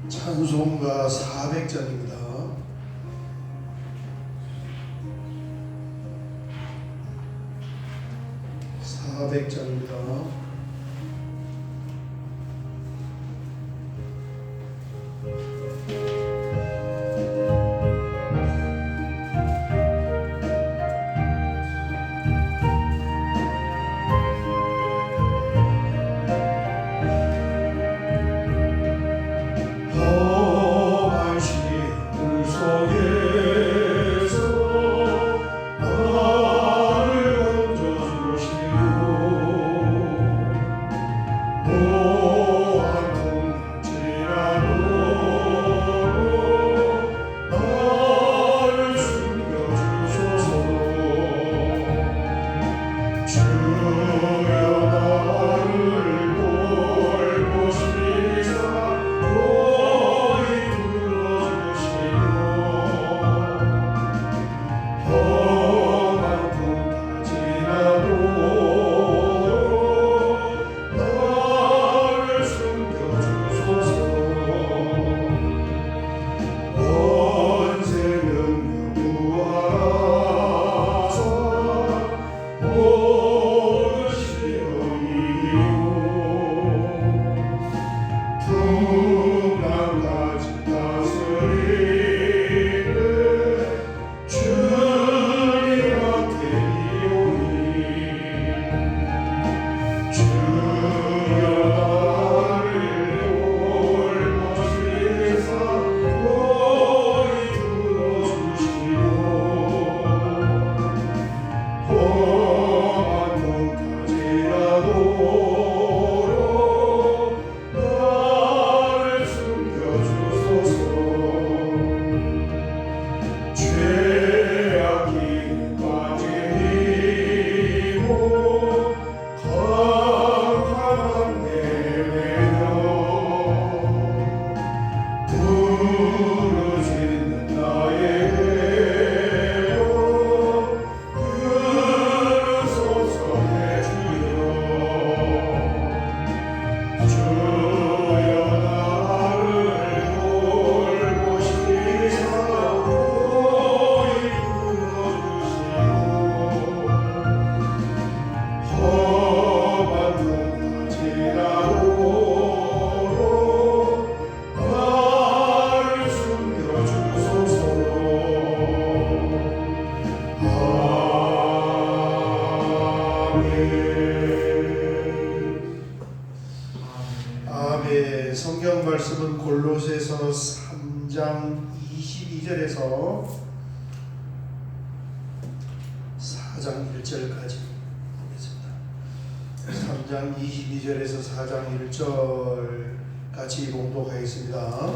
찬송가 400장입니다. 400장입니다. 아멘. 성경 말씀은 골로새서 3장 22절에서 4장 1절까지 보겠습니다. 3장 22절에서 4장 1절 같이 봉독하겠습니다.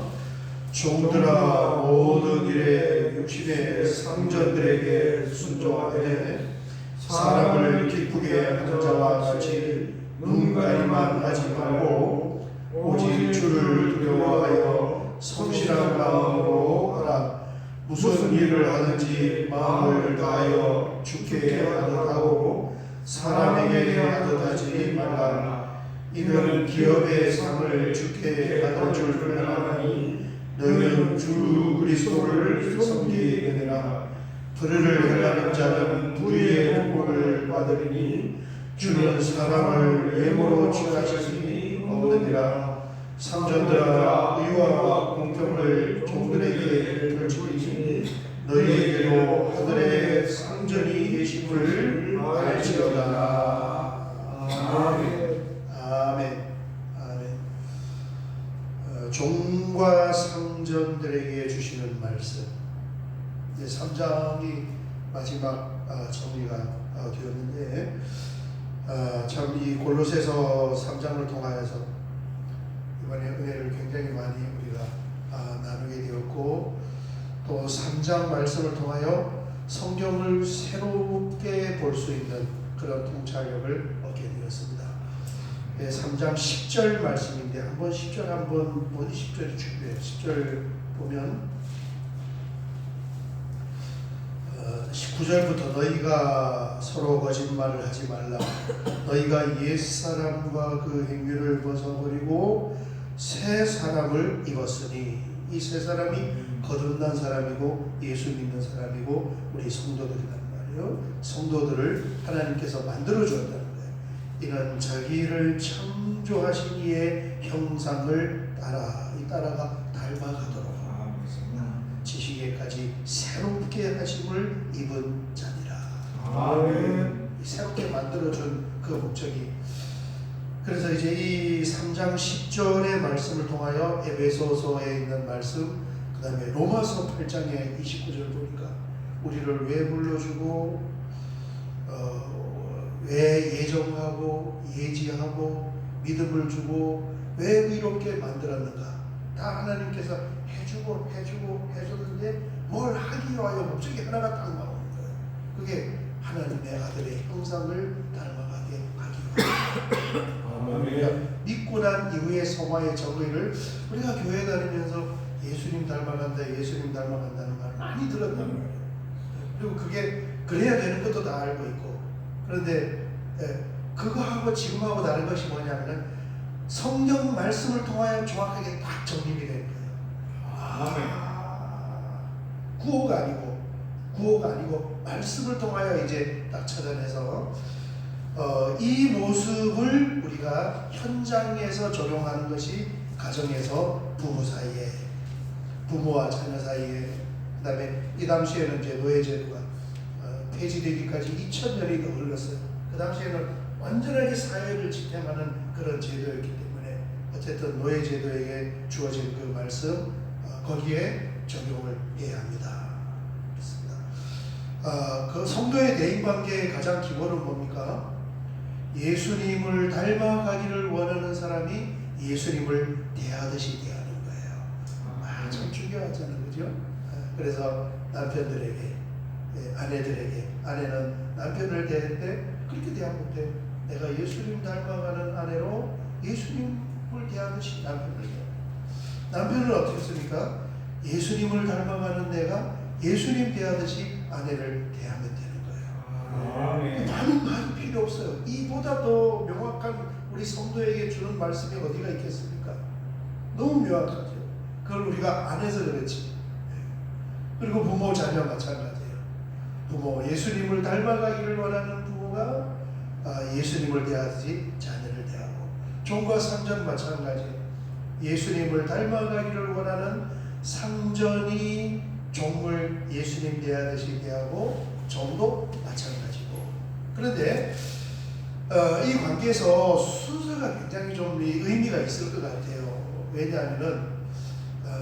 종들아 모든 일에 육신의 상전들에게 순종하되 사람을 기쁘게 하는 자와 같이 눈가리만 하지 말고 오직 주를 두려워하여 성실한 마음으로 하라. 무슨 일을 하든지 마음을 다하여 주께 하듯 하고 사람에게 하듯 하지 말라. 이는 기업의 상을 주께 받을 줄 알아나니 너희는 주 그리스도를 섬기느니라. 들을 행하는 자는 부의 복을 받으리니 주는 사람을 외모로 취하시니 없느니라. 상전들아 의와 공평을 종들에게 펼치니 너희에게도 하늘의 상전이 계심을 알지어다. 아멘. 아멘. 아멘. 종과 상전들에게 주시는 말씀. 3장이 마지막 정리가 되었는데 참 이 골로새서 3장을 통하여서 이번에 은혜를 굉장히 많이 우리가 나누게 되었고 또 3장 말씀을 통하여 성경을 새롭게 볼 수 있는 그런 통찰력을 얻게 되었습니다. 3장 10절 말씀인데 한번 10절 한번 10절이 중요해요. 10절 보면 19절부터 너희가 서로 거짓말을 하지 말라. 너희가 옛사람과 그 행위를 벗어버리고 새 사람을 입었으니 이 새 사람이 거듭난 사람이고 예수 믿는 사람이고 우리 성도들이란 말이에요. 성도들을 하나님께서 만들어 주었다는 거예요. 이는 자기를 창조하신 이의 형상을 따라가 닮아가도록 지식에까지 새롭게 하심을 입은 자니라. 아멘. 새롭게 만들어준 그 목적이. 그래서 이제 이 3장 10절의 말씀을 통하여 에베소서에 있는 말씀, 그 다음에 로마서 8장의 29절 보니까 우리를 왜 불러주고 왜 예정하고 예지하고 믿음을 주고 왜 의롭게 만들었는가, 다 하나님께서 해줬는데 뭘 하기 위하여 목적이 하나가 딱 나오는 거예요. 그게 하나님의 아들의 형상을 닮아가게 하기 위하여. 우리가 믿고 난 이후의 성화의 정의를 우리가 교회 다니면서 예수님 닮아간다는 말을 많이 들었단 말이에요. 그리고 그게 그래야 되는 것도 다 알고 있고, 그런데 그거하고 지금하고 다른 것이 뭐냐면 성경 말씀을 통하여 정확하게 딱 정립이 된 거예요. 구호가 아니고 말씀을 통하여 이제 딱 찾아내서 이 모습을 우리가 현장에서 적용하는 것이 가정에서 부부 사이에, 부모와 자녀 사이에, 그 다음에 이 당시에는 이제 노예제도가 폐지되기까지 2000년이 더 흘렀어요. 그 당시에는 완전하게 사회를 지탱하는 그런 제도였기 때문에 어쨌든 노예제도에게 주어진 그 말씀, 거기에 적용을 해야 합니다. 그렇습니다. 그 성도의 대인관계의 가장 기본은 뭡니까? 예수님을 닮아가기를 원하는 사람이 예수님을 대하듯이 대하는 거예요. 참 중요하잖아요, 그죠? 그래서 남편들에게, 아내들에게, 아내는 남편을 대할 때 그렇게 대하면 돼. 내가 예수님 닮아가는 아내로 예수님을 대하듯이 남편을 대해. 남편은 어떻게 했습니까? 예수님을 닮아가는 내가 예수님 대하듯이 아내를 대하면 되는 거예요. 많은 말이 필요 없어요. 이보다 더 명확한 우리 성도에게 주는 말씀이 어디가 있겠습니까? 너무 명확하죠. 그걸 우리가 안 해서 그렇지. 그리고 부모 자녀 마찬가지예요. 부모, 예수님을 닮아가기를 원하는 부모가 예수님을 대하듯이 자녀를 대하고, 종과 상전 마찬가지예요. 예수님을 닮아가기를 원하는 상전이 종을 예수님 대하듯이 대하고, 종도 마찬가지고. 그런데 이 관계에서 순서가 굉장히 좀 의미가 있을 것 같아요. 왜냐하면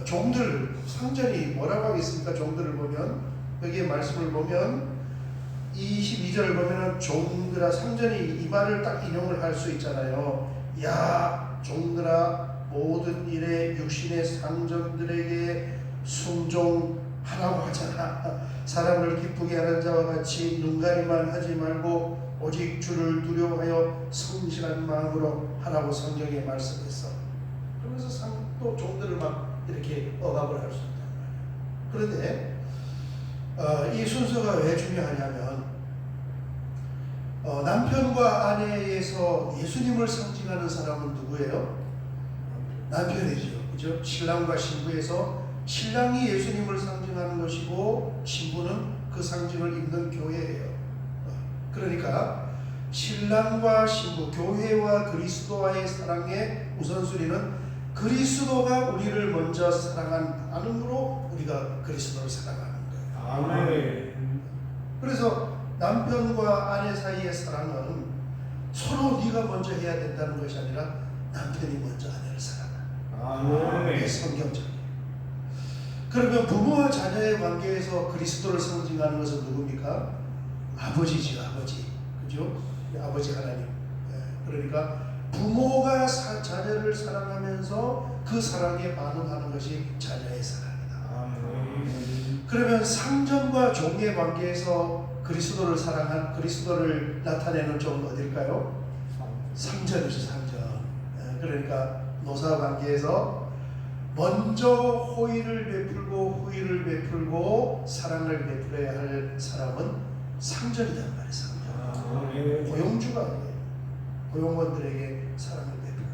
종들, 상전이 뭐라고 하겠습니까? 종들을 보면, 여기에 말씀을 보면 22절을 보면 종들아, 상전이 이 말을 딱 인용을 할 수 있잖아요. 야 종들아, 모든 일에 육신의 상전들에게 순종하라고 하잖아. 사람을 기쁘게 하는 자와 같이 눈가리만 하지 말고 오직 주를 두려워하여 성실한 마음으로 하라고 성경에 말씀했어. 그러면서 또 종들을 막 이렇게 억압을 할 수 있단 말이에요. 그런데 이 순서가 왜 중요하냐면 남편과 아내에서 예수님을 상징하는 사람은 누구예요? 남편이죠. 그죠? 신랑과 신부에서 신랑이 예수님을 상징하는 것이고 신부는 그 상징을 입는 교회예요. 그러니까 신랑과 신부, 교회와 그리스도와의 사랑의 우선순위는 그리스도가 우리를 먼저 사랑한 반응으로 우리가 그리스도를 사랑하는 거예요. 아멘. 그래서 남편과 아내 사이의 사랑은 서로 네가 먼저 해야 된다는 것이 아니라 남편이 먼저 아내를 사랑하는. 아멘. 성경적이에요. 그러면 부모와 자녀의 관계에서 그리스도를 상징하는 것은 누굽니까? 아버지지요, 아버지. 그죠? 아버지 하나님. 그러니까 부모가 자녀를 사랑하면서 그 사랑에 반응하는 것이 자녀의 사랑이다. 그러면 상전과 종의 관계에서 그리스도를 나타내는 종은 어딜까요? 상전이죠, 상전. 그러니까 노사 관계에서 먼저 호의를 베풀고 사랑을 베풀어야 할 사람은 상전이란 말이에요. 상전. 고용주가 아니에요. 고용원들에게 사랑을 베풀어야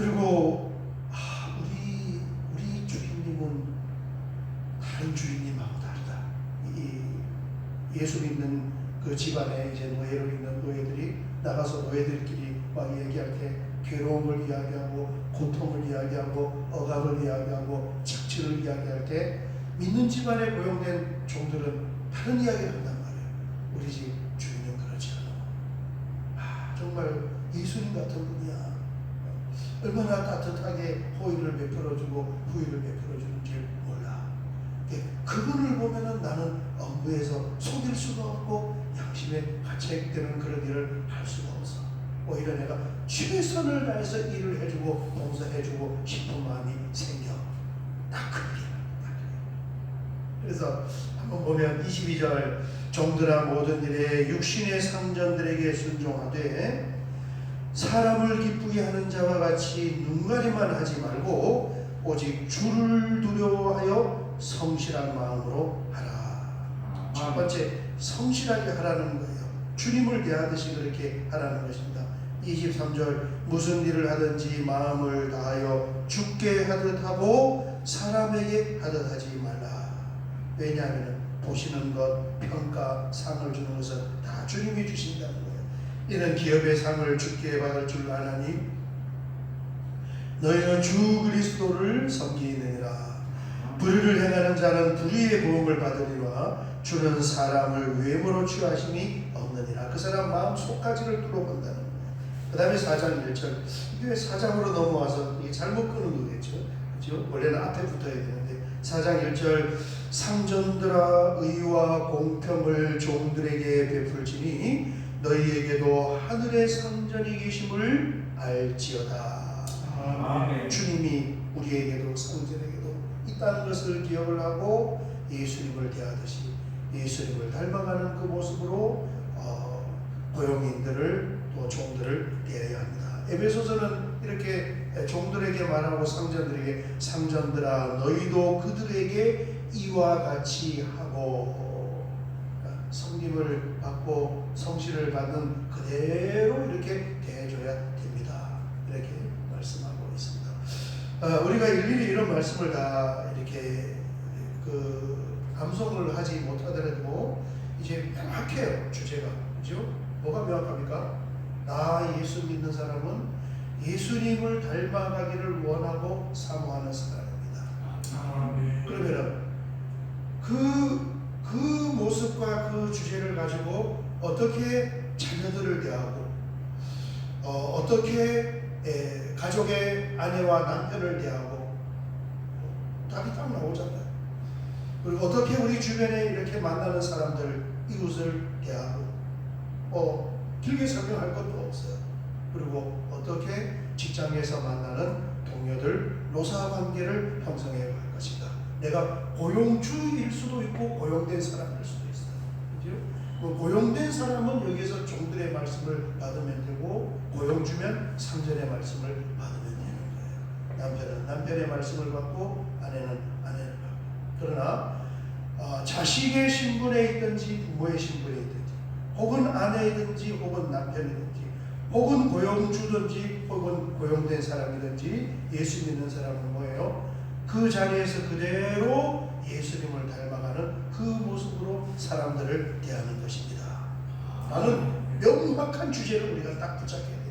그리고 우리 주인님은 다른 주인님하고 다르다. 예수 믿는 그 집안에 이제 노예로 있는 노예들이 나가서 노예들끼리 막 얘기할 때 괴로움을 이야기하고 고통을 이야기하고 억압을 이야기하고 착취를 이야기할 때 믿는 집안에 고용된 종들은 다른 이야기를 한단 말이에요. 우리 집 주인은 그렇지 않아. 정말 예수님 같은 분이야. 얼마나 따뜻하게 호의를 베풀어주고 후의를 베풀어주는지 몰라. 그분을 보면은 나는 엄부에서 속일 수도 없고 양심에 갇혀있는 그런 일을 할 수가 없어. 오히려 내가 최선을 다해서 일을 해주고 봉사해주고 싶은 마음이 생겨. 딱 그게. 그래서 한번 보면 22절 종들아 모든 일에 육신의 상전들에게 순종하되 사람을 기쁘게 하는 자와 같이 눈가리만 하지 말고 오직 주를 두려워하여 성실한 마음으로 하라. 첫 번째 성실하게 하라는 거예요. 주님을 대하듯이 그렇게 하라는 것입니다. 23절 무슨 일을 하든지 마음을 다하여 주께 하듯 하고 사람에게 하듯 하지 말라. 왜냐하면 보시는 것, 평가, 상을 주는 것은 다 주님이 주신다는 거예요. 이는 기업의 상을 주께 받을 줄 아나니 너희는 주 그리스도를 섬기느니라. 불의를 행하는 자는 불의의 보응을 받으리라. 주는 사람을 외모로 취하심이 없느니라. 그 사람 마음 속까지를 뚫어본다는 거예요. 그 다음에 4장 1절. 이게 왜 4장으로 넘어와서 이게 잘못 끄는 거겠죠. 그렇죠? 원래는 앞에 붙어야 되는데 4장 1절 상전들아 의와 공평을 종들에게 베풀지니 너희에게도 하늘의 상전이 계심을 알지어다. 아멘. 주님이 우리에게도 상전에게도 있다는 것을 기억을 하고 예수님을 대하듯이 예수님을 닮아가는 그 모습으로 고용인들을 또 종들을 대해야 합니다. 에베소서는 이렇게 종들에게 말하고 상전들에게 상전들아 너희도 그들에게 이와 같이 하고 성김을 받고 성실을 받는 그대로 이렇게 대해줘야 됩니다. 이렇게 말씀하고 있습니다. 우리가 일일이 이런 말씀을 다 이렇게 암송을 하지 못하더라도 이제 명확해요. 주제가. 그죠? 뭐가 명확합니까? 나 예수 믿는 사람은 예수님을 닮아가기를 원하고 사모하는 사람입니다. 그러면은 그 모습과 그 주제를 가지고 어떻게 자녀들을 대하고 어떻게 가족의 아내와 남편을 대하고 답이 딱 나오잖아요. 그리고 어떻게 우리 주변에 이렇게 만나는 사람들 이웃을 대하고 길게 설명할 것도 없어요. 그리고 어떻게 직장에서 만나는 동료들 노사관계를 형성해 갈 것인가. 내가 고용주일 수도 있고 고용된 사람일 수도 있어요. 그죠? 고용된 사람은 여기서 종들의 말씀을 받으면 되고 고용주면 상전의 말씀을 받으면 되는 거예요. 남편은 남편의 말씀을 받고 아내는 아내를 받고. 그러나 자식의 신분에 있든지 부모의 신분에 있든지 혹은 아내이든지 혹은 남편이든지 혹은 고용주든지 혹은 고용된 사람이든지 예수 믿는 사람은 뭐예요? 그 자리에서 그대로 예수님을 닮아가는 그 모습으로 사람들을 대하는 것입니다. 라는 명확한 주제를 우리가 딱 붙잡게 되는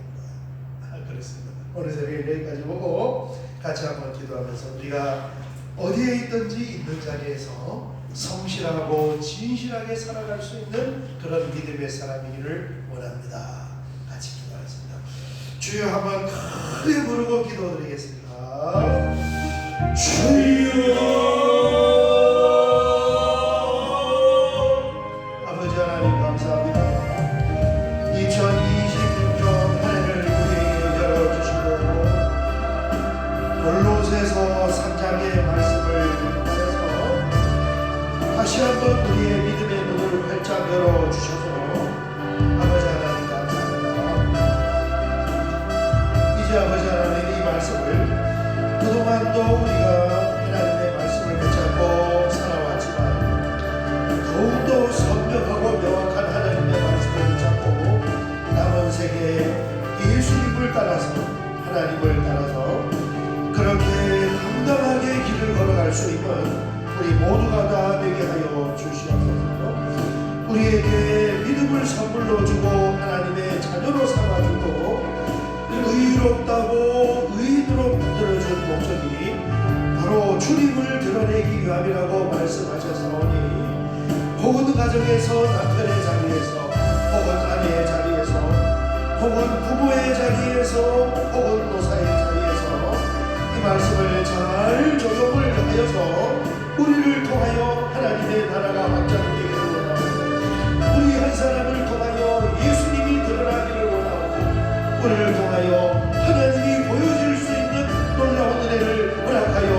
거예요. 그렇습니다. 오늘 새벽에 여기까지 보고 같이 한번 기도하면서 우리가 어디에 있든지 있는 자리에서 성실하고 진실하게 살아갈 수 있는 그런 믿음의 사람이기를 원합니다. 같이 기도하겠습니다. 주여 한번 크게 부르고 기도드리겠습니다. 주여 아버지 하나님 감사합니다. 2026년 한 해를 우리에게 열어주시고 골로새서 3장의 말씀을 다시 한번 우리의 믿음의 눈을 활짝 열어주셔서 아버지 하나님 감사합니다. 이제 아버지 하나님 이 말씀을 그동안도 우리가 하나님의 말씀을 붙잡고 살아왔지만 더욱더 선명하고 명확한 하나님의 말씀을 붙잡고 남은 세계에 예수님을 따라서 하나님을 따라서 그렇게 당당하게 길을 걸어갈 수 있는 우리 모두가 다 되게 하여 주시옵소서. 우리에게 믿음을 선물로 주고 하나님의 자녀로 삼아주고 의롭다고 의인으로 만들어준 목적이 바로 주님을 드러내기 위함이라고 말씀하셨사오니 혹은 가정에서 남편의 자리에서 혹은 아내의 자리에서 혹은 부모의 자리에서 혹은 노사의 자리에서 이 말씀을 잘 적용을 하여서 우리를 통하여 하나님의 나라가 확장되기를 원하고 우리 한 사람을 통하여 예수님이 드러나기를 원하고 우리를 통하여 하나님이 보여줄 수 있는 놀라운 은혜를 허락하여